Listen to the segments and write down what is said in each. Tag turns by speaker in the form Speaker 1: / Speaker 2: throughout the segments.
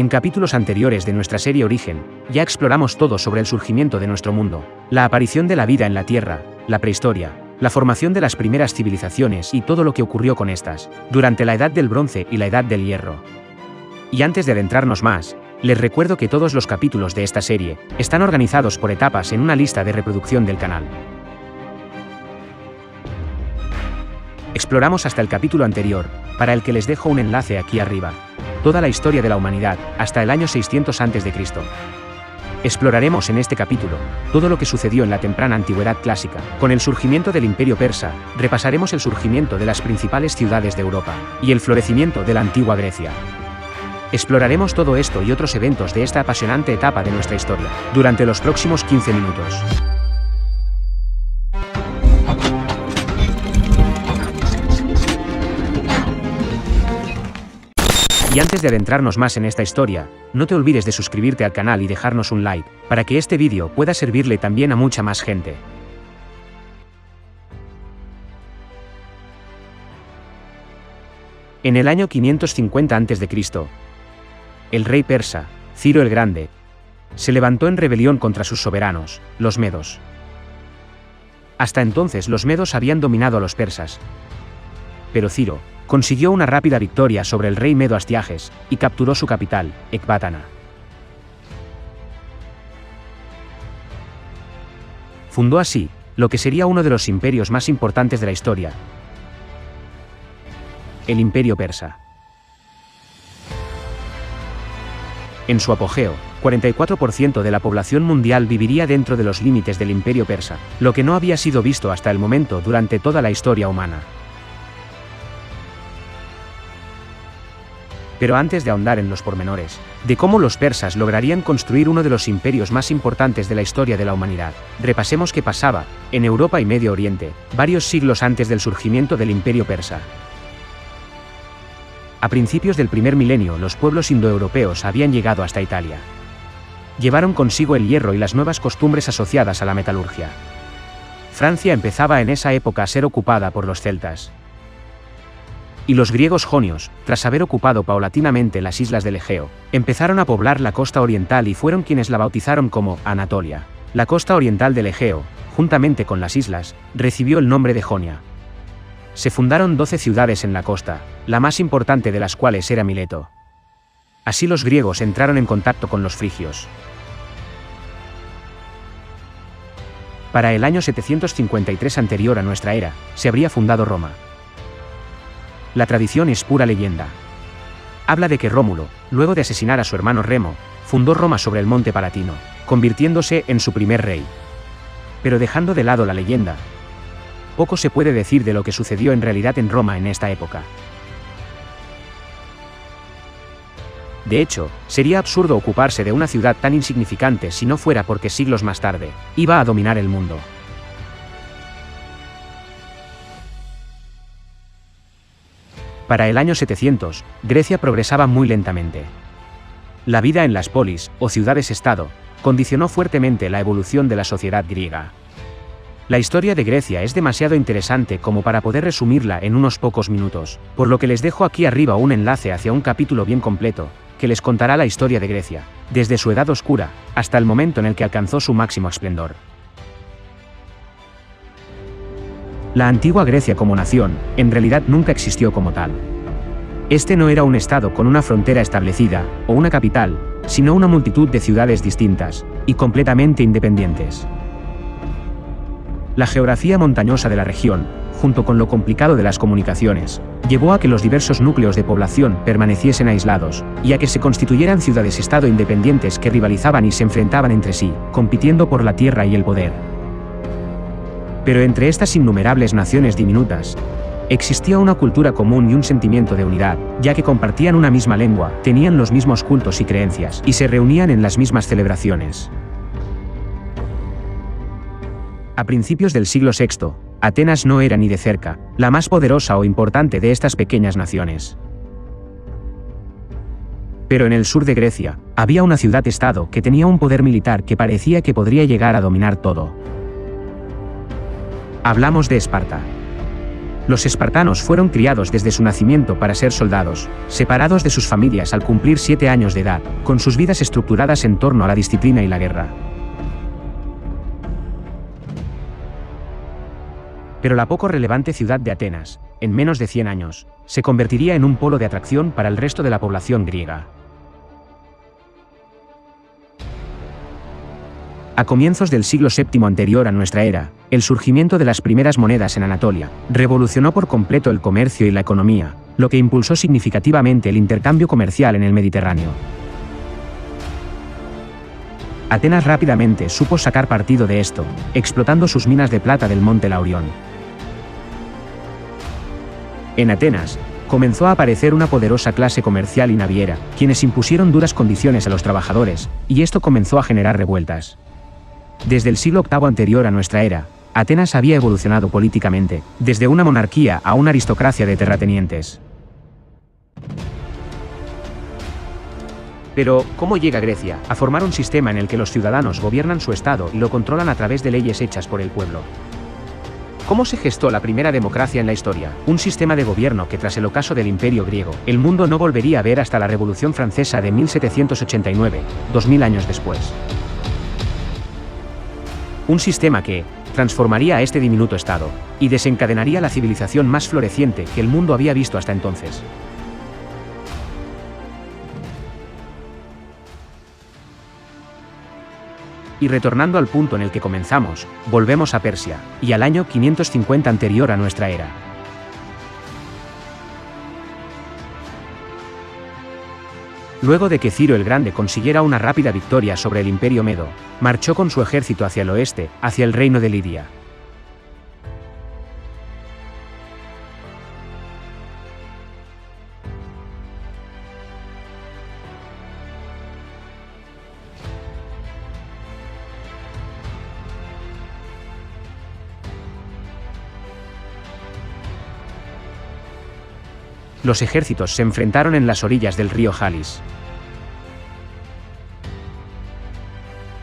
Speaker 1: En capítulos anteriores de nuestra serie Origen, ya exploramos todo sobre el surgimiento de nuestro mundo, la aparición de la vida en la Tierra, la prehistoria, la formación de las primeras civilizaciones y todo lo que ocurrió con estas, durante la Edad del Bronce y la Edad del Hierro. Y antes de adentrarnos más, les recuerdo que todos los capítulos de esta serie están organizados por etapas en una lista de reproducción del canal. Exploramos hasta el capítulo anterior, para el que les dejo un enlace aquí arriba. Toda la historia de la humanidad, hasta el año 600 a.C. Exploraremos en este capítulo todo lo que sucedió en la temprana antigüedad clásica. Con el surgimiento del Imperio Persa, repasaremos el surgimiento de las principales ciudades de Europa y el florecimiento de la antigua Grecia. Exploraremos todo esto y otros eventos de esta apasionante etapa de nuestra historia, durante los próximos 15 minutos. Y antes de adentrarnos más en esta historia, no te olvides de suscribirte al canal y dejarnos un like, para que este vídeo pueda servirle también a mucha más gente. En el año 550 a.C., el rey persa, Ciro el Grande, se levantó en rebelión contra sus soberanos, los medos. Hasta entonces los medos habían dominado a los persas. Pero Ciro consiguió una rápida victoria sobre el rey medo Astiages y capturó su capital, Ecbátana. Fundó así lo que sería uno de los imperios más importantes de la historia, el Imperio Persa. En su apogeo, 44% de la población mundial viviría dentro de los límites del Imperio Persa, lo que no había sido visto hasta el momento durante toda la historia humana. Pero antes de ahondar en los pormenores de cómo los persas lograrían construir uno de los imperios más importantes de la historia de la humanidad, repasemos qué pasaba en Europa y Medio Oriente, varios siglos antes del surgimiento del Imperio Persa. A principios del primer milenio, los pueblos indoeuropeos habían llegado hasta Italia. Llevaron consigo el hierro y las nuevas costumbres asociadas a la metalurgia. Francia empezaba en esa época a ser ocupada por los celtas. Y los griegos jonios, tras haber ocupado paulatinamente las islas del Egeo, empezaron a poblar la costa oriental y fueron quienes la bautizaron como Anatolia. La costa oriental del Egeo, juntamente con las islas, recibió el nombre de Jonia. Se fundaron 12 ciudades en la costa, la más importante de las cuales era Mileto. Así los griegos entraron en contacto con los frigios. Para el año 753 anterior a nuestra era, se habría fundado Roma. La tradición es pura leyenda. Habla de que Rómulo, luego de asesinar a su hermano Remo, fundó Roma sobre el monte Palatino, convirtiéndose en su primer rey. Pero dejando de lado la leyenda, poco se puede decir de lo que sucedió en realidad en Roma en esta época. De hecho, sería absurdo ocuparse de una ciudad tan insignificante si no fuera porque siglos más tarde, iba a dominar el mundo. Para el año 700, Grecia progresaba muy lentamente. La vida en las polis, o ciudades-estado, condicionó fuertemente la evolución de la sociedad griega. La historia de Grecia es demasiado interesante como para poder resumirla en unos pocos minutos, por lo que les dejo aquí arriba un enlace hacia un capítulo bien completo, que les contará la historia de Grecia, desde su edad oscura, hasta el momento en el que alcanzó su máximo esplendor. La antigua Grecia como nación, en realidad nunca existió como tal. Este no era un estado con una frontera establecida, o una capital, sino una multitud de ciudades distintas, y completamente independientes. La geografía montañosa de la región, junto con lo complicado de las comunicaciones, llevó a que los diversos núcleos de población permaneciesen aislados, y a que se constituyeran ciudades-estado independientes que rivalizaban y se enfrentaban entre sí, compitiendo por la tierra y el poder. Pero entre estas innumerables naciones diminutas, existía una cultura común y un sentimiento de unidad, ya que compartían una misma lengua, tenían los mismos cultos y creencias, y se reunían en las mismas celebraciones. A principios del siglo VI, Atenas no era ni de cerca la más poderosa o importante de estas pequeñas naciones. Pero en el sur de Grecia, había una ciudad-estado que tenía un poder militar que parecía que podría llegar a dominar todo. Hablamos de Esparta. Los espartanos fueron criados desde su nacimiento para ser soldados, separados de sus familias al cumplir 7 años de edad, con sus vidas estructuradas en torno a la disciplina y la guerra. Pero la poco relevante ciudad de Atenas, en menos de 100 años, se convertiría en un polo de atracción para el resto de la población griega. A comienzos del siglo VII anterior a nuestra era, el surgimiento de las primeras monedas en Anatolia revolucionó por completo el comercio y la economía, lo que impulsó significativamente el intercambio comercial en el Mediterráneo. Atenas rápidamente supo sacar partido de esto, explotando sus minas de plata del monte Laurión. En Atenas, comenzó a aparecer una poderosa clase comercial y naviera, quienes impusieron duras condiciones a los trabajadores, y esto comenzó a generar revueltas. Desde el siglo VIII anterior a nuestra era, Atenas había evolucionado políticamente, desde una monarquía a una aristocracia de terratenientes. Pero, ¿cómo llega Grecia a formar un sistema en el que los ciudadanos gobiernan su estado y lo controlan a través de leyes hechas por el pueblo? ¿Cómo se gestó la primera democracia en la historia? Un sistema de gobierno que tras el ocaso del Imperio griego, el mundo no volvería a ver hasta la Revolución Francesa de 1789, 2000 años después. Un sistema que transformaría a este diminuto estado y desencadenaría la civilización más floreciente que el mundo había visto hasta entonces. Y retornando al punto en el que comenzamos, volvemos a Persia, y al año 550 anterior a nuestra era. Luego de que Ciro el Grande consiguiera una rápida victoria sobre el Imperio Medo, marchó con su ejército hacia el oeste, hacia el reino de Lidia. Los ejércitos se enfrentaron en las orillas del río Jalis.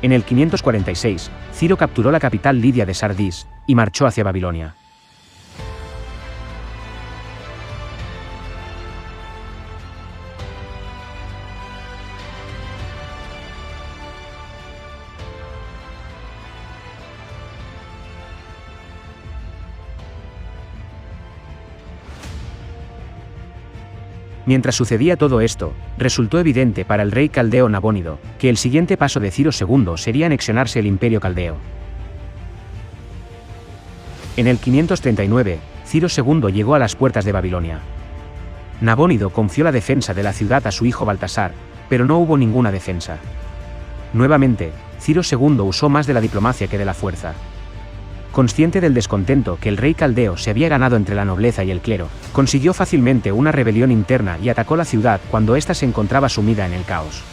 Speaker 1: En el 546, Ciro capturó la capital lidia de Sardis y marchó hacia Babilonia. Mientras sucedía todo esto, resultó evidente para el rey caldeo Nabónido, que el siguiente paso de Ciro II sería anexionarse el imperio caldeo. En el 539, Ciro II llegó a las puertas de Babilonia. Nabónido confió la defensa de la ciudad a su hijo Baltasar, pero no hubo ninguna defensa. Nuevamente, Ciro II usó más de la diplomacia que de la fuerza. Consciente del descontento que el rey caldeo se había ganado entre la nobleza y el clero, consiguió fácilmente una rebelión interna y atacó la ciudad cuando ésta se encontraba sumida en el caos.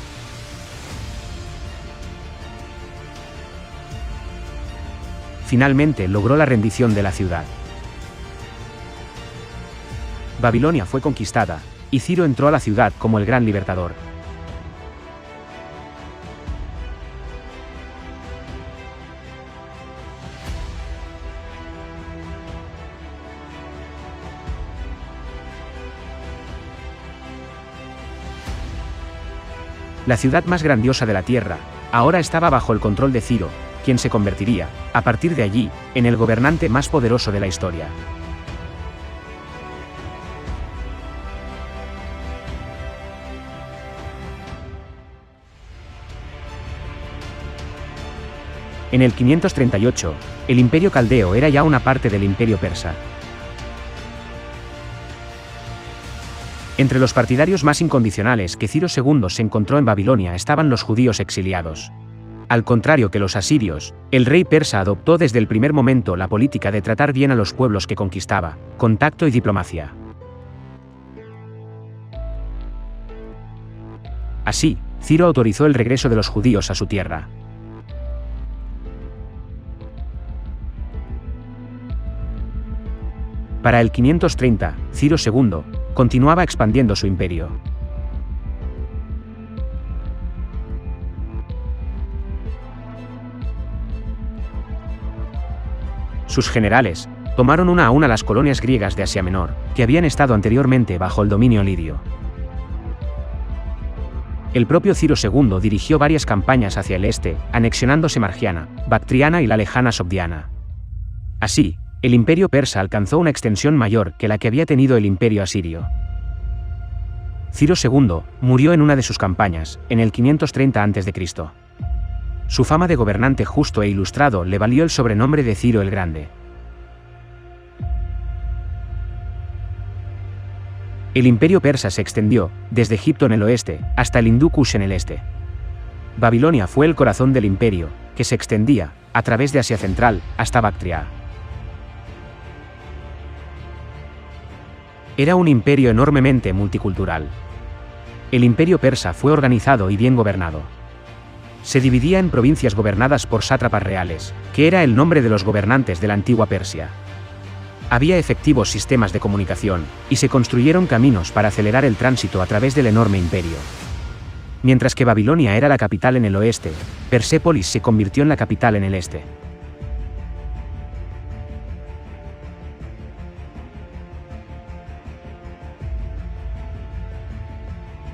Speaker 1: Finalmente logró la rendición de la ciudad. Babilonia fue conquistada, y Ciro entró a la ciudad como el gran libertador. La ciudad más grandiosa de la tierra, ahora estaba bajo el control de Ciro, quien se convertiría, a partir de allí, en el gobernante más poderoso de la historia. En el 538, el imperio caldeo era ya una parte del imperio persa. Entre los partidarios más incondicionales que Ciro II se encontró en Babilonia estaban los judíos exiliados. Al contrario que los asirios, el rey persa adoptó desde el primer momento la política de tratar bien a los pueblos que conquistaba, con tacto y diplomacia. Así, Ciro autorizó el regreso de los judíos a su tierra. Para el 530, Ciro II continuaba expandiendo su imperio. Sus generales, tomaron una a una las colonias griegas de Asia Menor, que habían estado anteriormente bajo el dominio lidio. El propio Ciro II dirigió varias campañas hacia el este, anexionándose Margiana, Bactriana y la lejana Sogdiana. Así, el imperio persa alcanzó una extensión mayor que la que había tenido el imperio asirio. Ciro II murió en una de sus campañas, en el 530 a.C. Su fama de gobernante justo e ilustrado le valió el sobrenombre de Ciro el Grande. El imperio persa se extendió, desde Egipto en el oeste, hasta el Hindú Kush en el este. Babilonia fue el corazón del imperio, que se extendía, a través de Asia Central, hasta Bactria. Era un imperio enormemente multicultural. El imperio persa fue organizado y bien gobernado. Se dividía en provincias gobernadas por sátrapas reales, que era el nombre de los gobernantes de la antigua Persia. Había efectivos sistemas de comunicación, y se construyeron caminos para acelerar el tránsito a través del enorme imperio. Mientras que Babilonia era la capital en el oeste, Persépolis se convirtió en la capital en el este.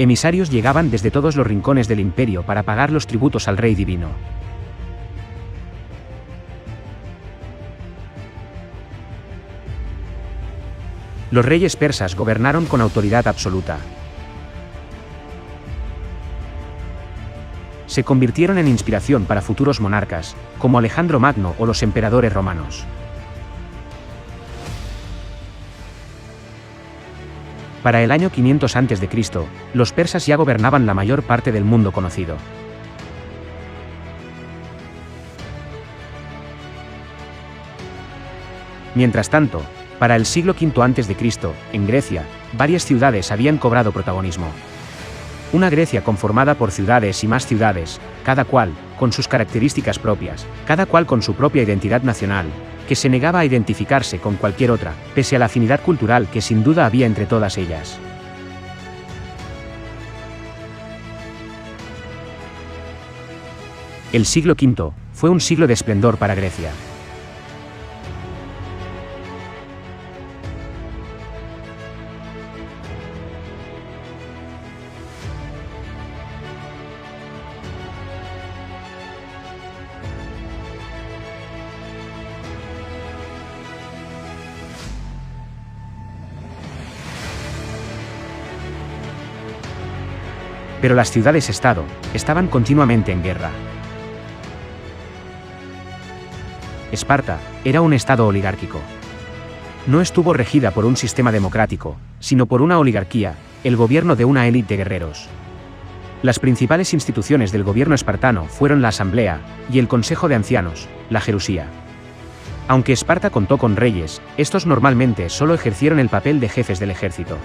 Speaker 1: Emisarios llegaban desde todos los rincones del imperio para pagar los tributos al rey divino. Los reyes persas gobernaron con autoridad absoluta. Se convirtieron en inspiración para futuros monarcas, como Alejandro Magno o los emperadores romanos. Para el año 500 a.C., los persas ya gobernaban la mayor parte del mundo conocido. Mientras tanto, para el siglo V a.C., en Grecia, varias ciudades habían cobrado protagonismo. Una Grecia conformada por ciudades y más ciudades, cada cual con sus características propias, cada cual con su propia identidad nacional, que se negaba a identificarse con cualquier otra, pese a la afinidad cultural que sin duda había entre todas ellas. El siglo V fue un siglo de esplendor para Grecia. Pero las ciudades-estado estaban continuamente en guerra. Esparta era un estado oligárquico. No estuvo regida por un sistema democrático, sino por una oligarquía, el gobierno de una élite de guerreros. Las principales instituciones del gobierno espartano fueron la Asamblea y el Consejo de Ancianos, la Gerusía. Aunque Esparta contó con reyes, estos normalmente solo ejercieron el papel de jefes del ejército.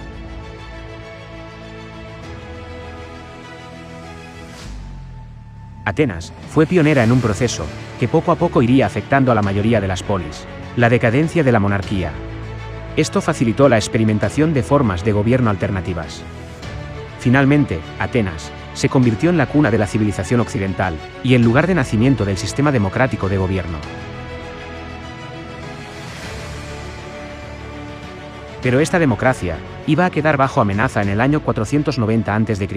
Speaker 1: Atenas fue pionera en un proceso que poco a poco iría afectando a la mayoría de las polis: la decadencia de la monarquía. Esto facilitó la experimentación de formas de gobierno alternativas. Finalmente, Atenas se convirtió en la cuna de la civilización occidental y el lugar de nacimiento del sistema democrático de gobierno. Pero esta democracia iba a quedar bajo amenaza en el año 490 a.C.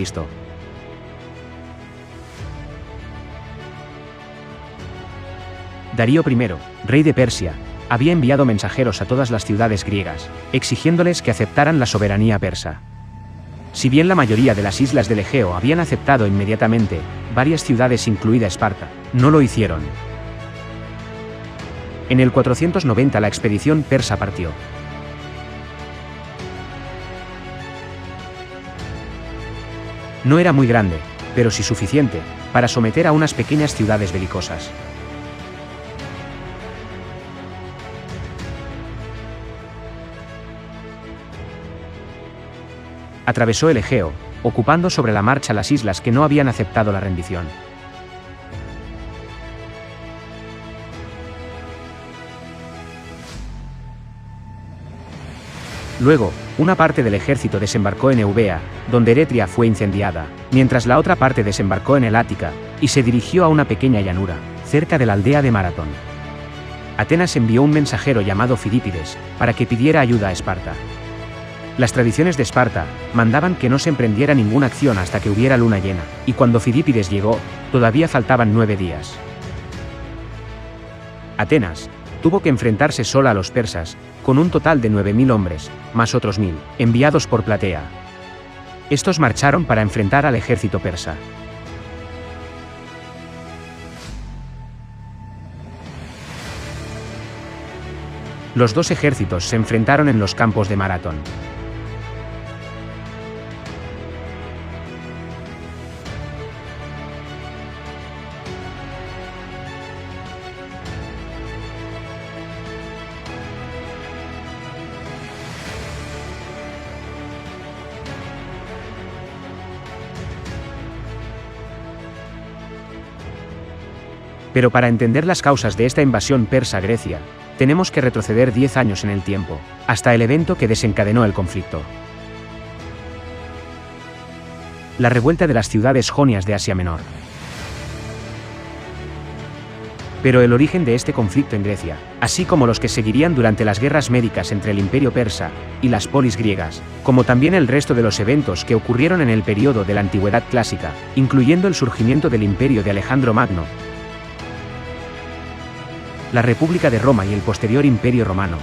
Speaker 1: Darío I, rey de Persia, había enviado mensajeros a todas las ciudades griegas, exigiéndoles que aceptaran la soberanía persa. Si bien la mayoría de las islas del Egeo habían aceptado inmediatamente, varias ciudades, incluida Esparta, no lo hicieron. En el 490 la expedición persa partió. No era muy grande, pero sí suficiente para someter a unas pequeñas ciudades belicosas. Atravesó el Egeo, ocupando sobre la marcha las islas que no habían aceptado la rendición. Luego, una parte del ejército desembarcó en Eubea, donde Eretria fue incendiada, mientras la otra parte desembarcó en el Ática, y se dirigió a una pequeña llanura, cerca de la aldea de Maratón. Atenas envió un mensajero llamado Fidípides, para que pidiera ayuda a Esparta. Las tradiciones de Esparta mandaban que no se emprendiera ninguna acción hasta que hubiera luna llena, y cuando Fidípides llegó, todavía faltaban 9 días. Atenas tuvo que enfrentarse sola a los persas, con un total de 9.000 hombres, más otros 1.000, enviados por Platea. Estos marcharon para enfrentar al ejército persa. Los dos ejércitos se enfrentaron en los campos de Maratón. Pero para entender las causas de esta invasión persa a Grecia, tenemos que retroceder 10 años en el tiempo, hasta el evento que desencadenó el conflicto. La revuelta de las ciudades jonias de Asia Menor. Pero el origen de este conflicto en Grecia, así como los que seguirían durante las guerras médicas entre el imperio persa y las polis griegas, como también el resto de los eventos que ocurrieron en el período de la Antigüedad clásica, incluyendo el surgimiento del imperio de Alejandro Magno, la República de Roma y el posterior Imperio Romano.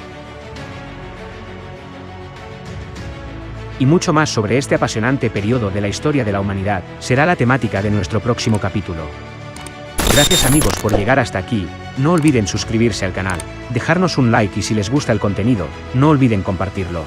Speaker 1: Y mucho más sobre este apasionante periodo de la historia de la humanidad, será la temática de nuestro próximo capítulo. Gracias amigos por llegar hasta aquí, no olviden suscribirse al canal, dejarnos un like y si les gusta el contenido, no olviden compartirlo.